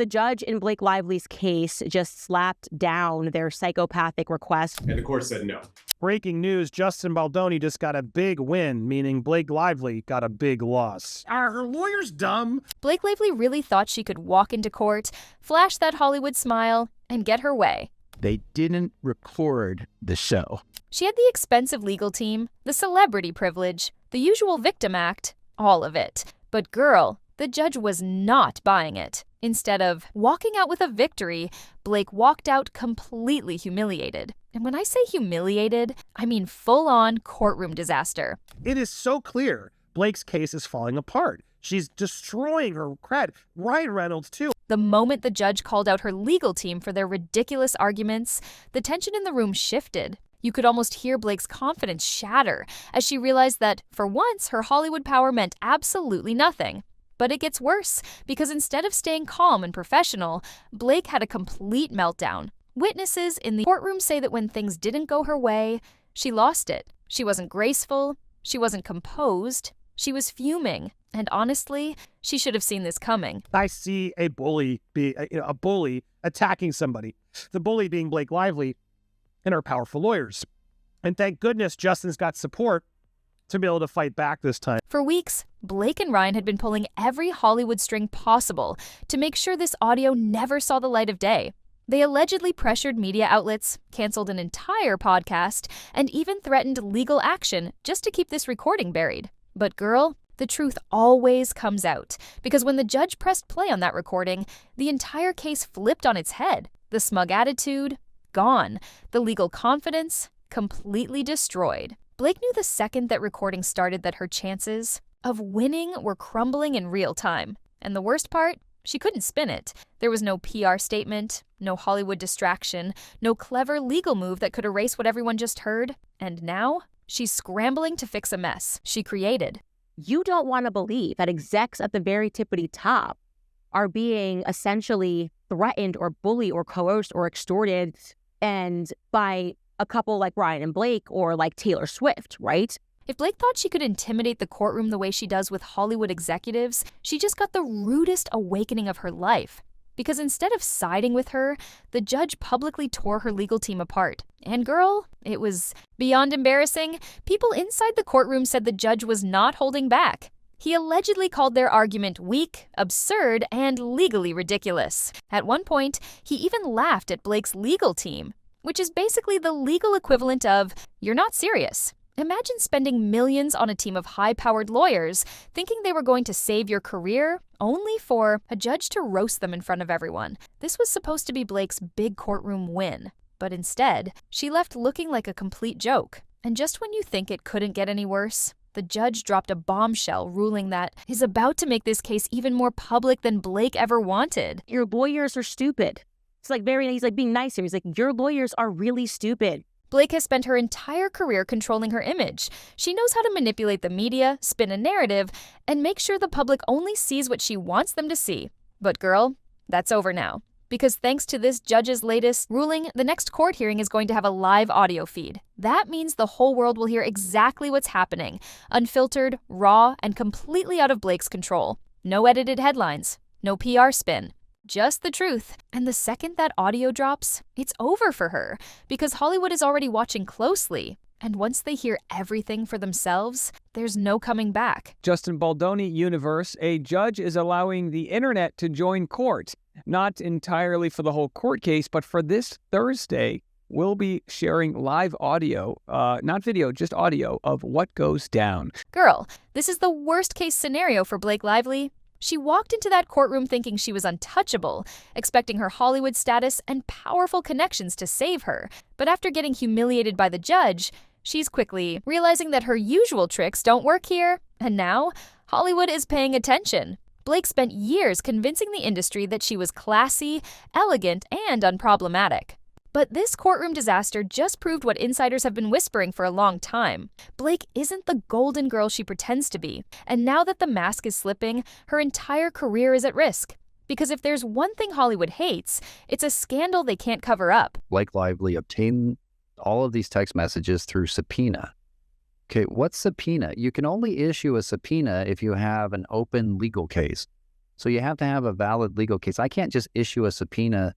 The judge in Blake Lively's case just slapped down their psychopathic request. And the court said no. Breaking news, Justin Baldoni just got a big win, meaning Blake Lively got a big loss. Are her lawyers dumb? Blake Lively really thought she could walk into court, flash that Hollywood smile, and get her way. They didn't record the show. She had the expensive legal team, the celebrity privilege, the usual victim act, all of it. But girl, the judge was not buying it. Instead of walking out with a victory, Blake walked out completely humiliated. And when I say humiliated, I mean full-on courtroom disaster. It is so clear Blake's case is falling apart. She's destroying her cred. Ryan Reynolds, too. The moment the judge called out her legal team for their ridiculous arguments, the tension in the room shifted. You could almost hear Blake's confidence shatter as she realized that, for once, her Hollywood power meant absolutely nothing. But it gets worse, because instead of staying calm and professional, Blake had a complete meltdown. Witnesses in the courtroom say that when things didn't go her way, she lost it. She wasn't graceful, she wasn't composed, she was fuming. And honestly, she should have seen this coming. I see a bully attacking somebody. The bully being Blake Lively and her powerful lawyers. And thank goodness Justin's got support to be able to fight back this time. For weeks, Blake and Ryan had been pulling every Hollywood string possible to make sure this audio never saw the light of day. They allegedly pressured media outlets, canceled an entire podcast, and even threatened legal action just to keep this recording buried. But girl, the truth always comes out, because when the judge pressed play on that recording, the entire case flipped on its head. The smug attitude, gone. The legal confidence, completely destroyed. Blake knew the second that recording started that her chances of winning were crumbling in real time. And the worst part? She couldn't spin it. There was no PR statement, no Hollywood distraction, no clever legal move that could erase what everyone just heard. And now, she's scrambling to fix a mess she created. You don't want to believe that execs at the very tippity top are being essentially threatened or bullied or coerced or extorted and by a couple like Ryan and Blake or like Taylor Swift, right? If Blake thought she could intimidate the courtroom the way she does with Hollywood executives, she just got the rudest awakening of her life. Because instead of siding with her, the judge publicly tore her legal team apart. And girl, it was beyond embarrassing. People inside the courtroom said the judge was not holding back. He allegedly called their argument weak, absurd, and legally ridiculous. At one point, he even laughed at Blake's legal team, which is basically the legal equivalent of, "You're not serious." Imagine spending millions on a team of high-powered lawyers, thinking they were going to save your career, only for a judge to roast them in front of everyone. This was supposed to be Blake's big courtroom win, but instead, she left looking like a complete joke. And just when you think it couldn't get any worse, the judge dropped a bombshell ruling that is about to make this case even more public than Blake ever wanted. Your lawyers are stupid. It's like he's like being nicer. He's like, your lawyers are really stupid. Blake has spent her entire career controlling her image. She knows how to manipulate the media, spin a narrative, and make sure the public only sees what she wants them to see. But girl, that's over now. Because thanks to this judge's latest ruling, the next court hearing is going to have a live audio feed. That means the whole world will hear exactly what's happening, unfiltered, raw, and completely out of Blake's control. No edited headlines, no PR spin. Just the truth. And the second that audio drops, it's over for her, because Hollywood is already watching closely. And once they hear everything for themselves, there's no coming back. Justin Baldoni universe, a judge is allowing the internet to join court. Not entirely for the whole court case, but for this Thursday, we'll be sharing live audio, not video, just audio, of what goes down. Girl, this is the worst case scenario for Blake Lively. She walked into that courtroom thinking she was untouchable, expecting her Hollywood status and powerful connections to save her. But after getting humiliated by the judge, she's quickly realizing that her usual tricks don't work here. And now, Hollywood is paying attention. Blake spent years convincing the industry that she was classy, elegant, and unproblematic. But this courtroom disaster just proved what insiders have been whispering for a long time. Blake isn't the golden girl she pretends to be, and now that the mask is slipping, her entire career is at risk. Because if there's one thing Hollywood hates, it's a scandal they can't cover up. Blake Lively obtained all of these text messages through subpoena. Okay, what's subpoena? You can only issue a subpoena if you have an open legal case. So you have to have a valid legal case. I can't just issue a subpoena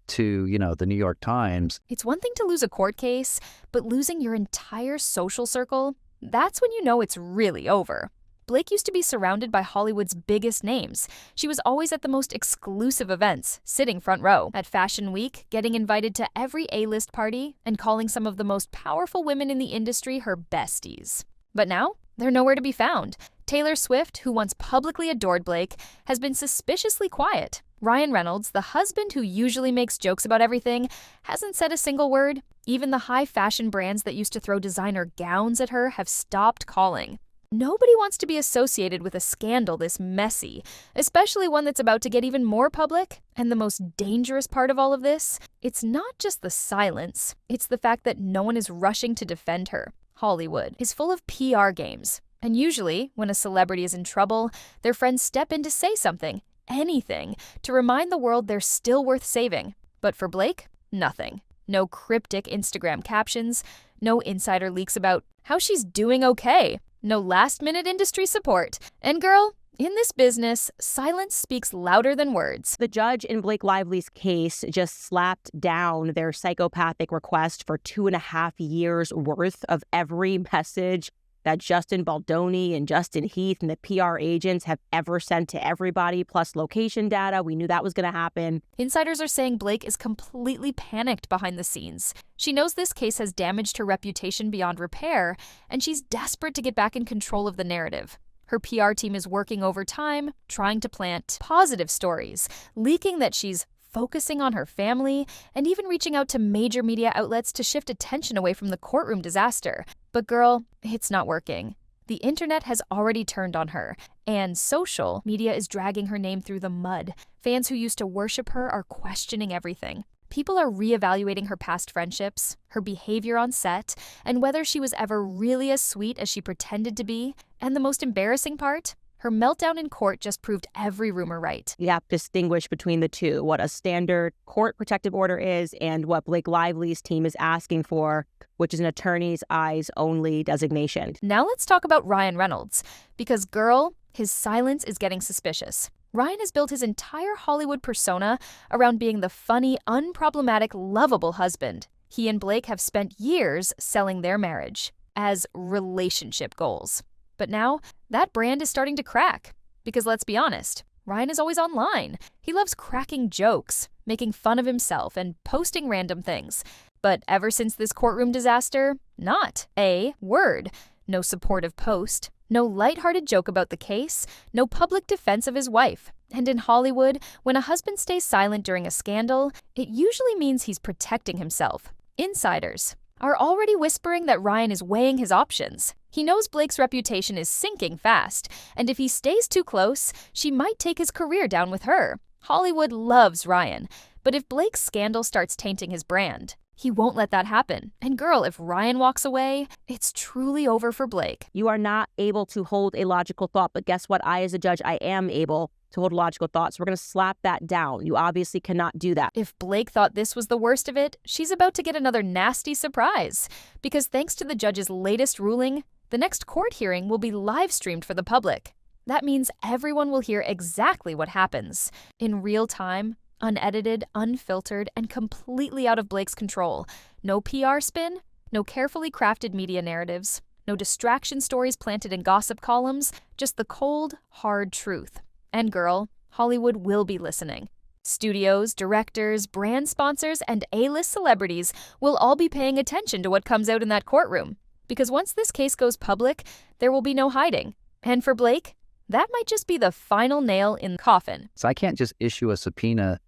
to, the New York Times. It's one thing to lose a court case, but losing your entire social circle, that's when you know it's really over. Blake used to be surrounded by Hollywood's biggest names. She was always at the most exclusive events, sitting front row. At Fashion Week, getting invited to every A-list party, and calling some of the most powerful women in the industry her besties. But now, they're nowhere to be found. Taylor Swift, who once publicly adored Blake, has been suspiciously quiet. Ryan Reynolds, the husband who usually makes jokes about everything, hasn't said a single word. Even the high fashion brands that used to throw designer gowns at her have stopped calling. Nobody wants to be associated with a scandal this messy, especially one that's about to get even more public. And the most dangerous part of all of this, it's not just the silence, it's the fact that no one is rushing to defend her. Hollywood is full of PR games. And usually, when a celebrity is in trouble, their friends step in to say something, anything, to remind the world they're still worth saving. But for Blake, nothing. No cryptic Instagram captions, no insider leaks about how she's doing okay, no last-minute industry support. And girl, in this business, silence speaks louder than words. The judge in Blake Lively's case just slapped down their psychopathic request for 2.5 years worth of every message that Justin Baldoni and Justin Heath and the PR agents have ever sent to everybody, plus location data. We knew that was going to happen. Insiders are saying Blake is completely panicked behind the scenes. She knows this case has damaged her reputation beyond repair, and she's desperate to get back in control of the narrative. Her PR team is working overtime, trying to plant positive stories, leaking that she's focusing on her family, and even reaching out to major media outlets to shift attention away from the courtroom disaster. But girl, it's not working. The internet has already turned on her, and social media is dragging her name through the mud. Fans who used to worship her are questioning everything. People are reevaluating her past friendships, her behavior on set, and whether she was ever really as sweet as she pretended to be. And the most embarrassing part? Her meltdown in court just proved every rumor right. You have to distinguish between the two, what a standard court protective order is and what Blake Lively's team is asking for, which is an attorney's eyes only designation. Now let's talk about Ryan Reynolds, because girl, his silence is getting suspicious. Ryan has built his entire Hollywood persona around being the funny, unproblematic, lovable husband. He and Blake have spent years selling their marriage as relationship goals. But now, that brand is starting to crack. Because let's be honest, Ryan is always online. He loves cracking jokes, making fun of himself, and posting random things. But ever since this courtroom disaster, not a word. No supportive post, no lighthearted joke about the case, no public defense of his wife. And in Hollywood, when a husband stays silent during a scandal, it usually means he's protecting himself. Insiders are already whispering that Ryan is weighing his options. He knows Blake's reputation is sinking fast, and if he stays too close, she might take his career down with her. Hollywood loves Ryan, but if Blake's scandal starts tainting his brand, he won't let that happen. And girl, if Ryan walks away, it's truly over for Blake. You are not able to hold a logical thought, but guess what? I, as a judge, I am able to hold logical thoughts. We're going to slap that down. You obviously cannot do that. If Blake thought this was the worst of it, she's about to get another nasty surprise. Because thanks to the judge's latest ruling, the next court hearing will be live streamed for the public. That means everyone will hear exactly what happens in real time, unedited, unfiltered, and completely out of Blake's control. No PR spin, no carefully crafted media narratives, no distraction stories planted in gossip columns, just the cold, hard truth. And girl, Hollywood will be listening. Studios, directors, brand sponsors, and A-list celebrities will all be paying attention to what comes out in that courtroom. Because once this case goes public, there will be no hiding. And for Blake, that might just be the final nail in the coffin. So I can't just issue a subpoena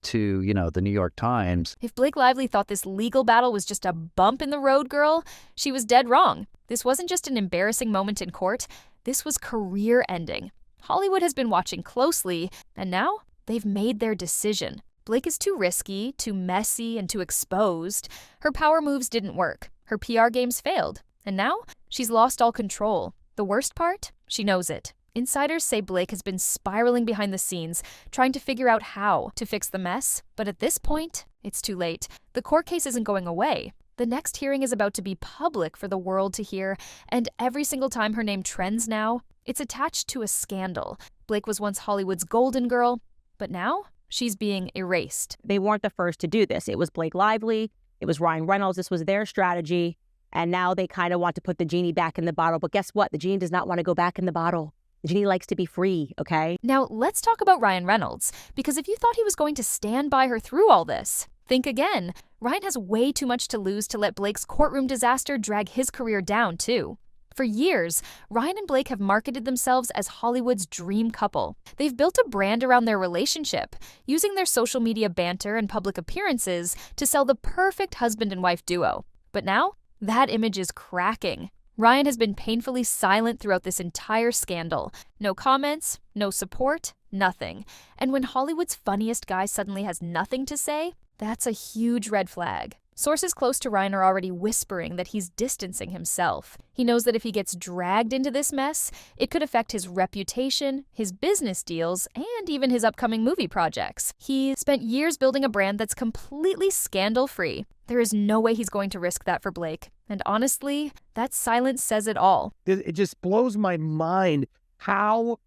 to, the New York Times. If Blake Lively thought this legal battle was just a bump in the road, girl, she was dead wrong. This wasn't just an embarrassing moment in court. This was career-ending. Hollywood has been watching closely, and now they've made their decision. Blake is too risky, too messy, and too exposed. Her power moves didn't work. Her PR games failed. And now she's lost all control. The worst part? She knows it. Insiders say Blake has been spiraling behind the scenes, trying to figure out how to fix the mess. But at this point, it's too late. The court case isn't going away. The next hearing is about to be public for the world to hear, and every single time her name trends now, it's attached to a scandal. Blake was once Hollywood's golden girl, but now she's being erased. They weren't the first to do this. It was Blake Lively. It was Ryan Reynolds. This was their strategy. And now they kind of want to put the genie back in the bottle. But guess what? The genie does not want to go back in the bottle. The genie likes to be free, okay? Now, let's talk about Ryan Reynolds, because if you thought he was going to stand by her through all this, think again. Ryan has way too much to lose to let Blake's courtroom disaster drag his career down, too. For years, Ryan and Blake have marketed themselves as Hollywood's dream couple. They've built a brand around their relationship, using their social media banter and public appearances to sell the perfect husband and wife duo. But now, that image is cracking. Ryan has been painfully silent throughout this entire scandal. No comments, no support, nothing. And when Hollywood's funniest guy suddenly has nothing to say, that's a huge red flag. Sources close to Ryan are already whispering that he's distancing himself. He knows that if he gets dragged into this mess, it could affect his reputation, his business deals, and even his upcoming movie projects. He spent years building a brand that's completely scandal-free. There is no way he's going to risk that for Blake. And honestly, that silence says it all. It just blows my mind how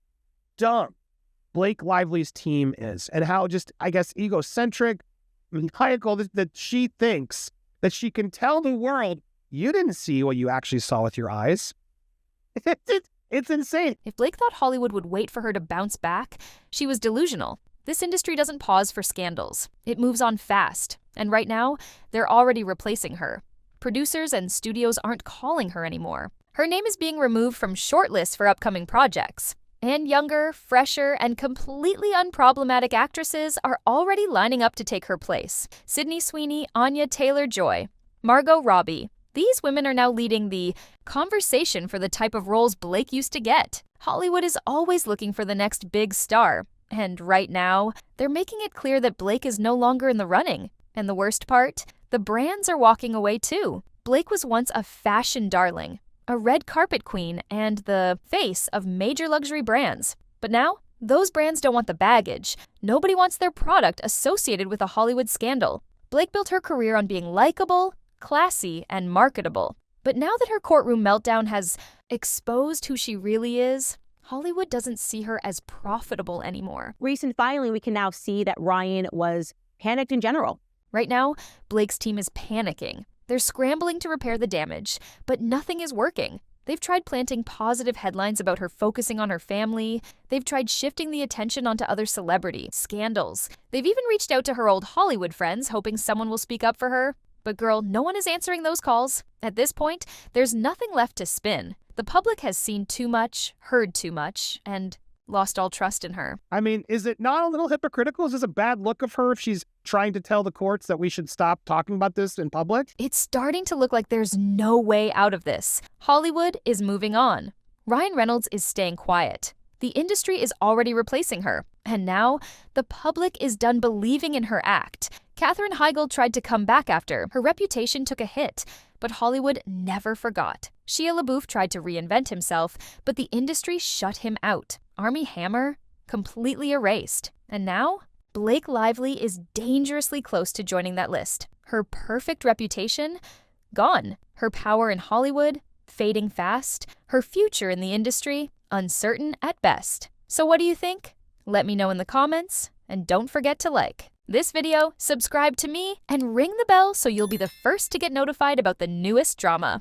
dumb Blake Lively's team is and how just, I guess, egocentric, maniacal that she thinks that she can tell the world, you didn't see what you actually saw with your eyes. It's insane. If Blake thought Hollywood would wait for her to bounce back, she was delusional. This industry doesn't pause for scandals. It moves on fast. And right now, they're already replacing her. Producers and studios aren't calling her anymore. Her name is being removed from shortlists for upcoming projects. And younger, fresher, and completely unproblematic actresses are already lining up to take her place. Sydney Sweeney, Anya Taylor-Joy, Margot Robbie. These women are now leading the conversation for the type of roles Blake used to get. Hollywood is always looking for the next big star. And right now, they're making it clear that Blake is no longer in the running. And the worst part? The brands are walking away too. Blake was once a fashion darling, a red carpet queen, and the face of major luxury brands. But now, those brands don't want the baggage. Nobody wants their product associated with a Hollywood scandal. Blake built her career on being likable, classy, and marketable. But now that her courtroom meltdown has exposed who she really is, Hollywood doesn't see her as profitable anymore. Recent filing, we can now see that Ryan was panicked in general. Right now, Blake's team is panicking. They're scrambling to repair the damage, but nothing is working. They've tried planting positive headlines about her focusing on her family. They've tried shifting the attention onto other celebrity scandals. They've even reached out to her old Hollywood friends, hoping someone will speak up for her. But girl, no one is answering those calls. At this point, there's nothing left to spin. The public has seen too much, heard too much, and lost all trust in her. I mean, is it not a little hypocritical? Is this a bad look of her if she's trying to tell the courts that we should stop talking about this in public? It's starting to look like there's no way out of this. Hollywood is moving on. Ryan Reynolds is staying quiet. The industry is already replacing her. And now, the public is done believing in her act. Katherine Heigl tried to come back after. Her reputation took a hit. But Hollywood never forgot. Shia LaBeouf tried to reinvent himself, but the industry shut him out. Armie Hammer, completely erased. And now, Blake Lively is dangerously close to joining that list. Her perfect reputation, gone. Her power in Hollywood, fading fast. Her future in the industry, uncertain at best. So what do you think? Let me know in the comments, and don't forget to like this video, subscribe to me, and ring the bell so you'll be the first to get notified about the newest drama.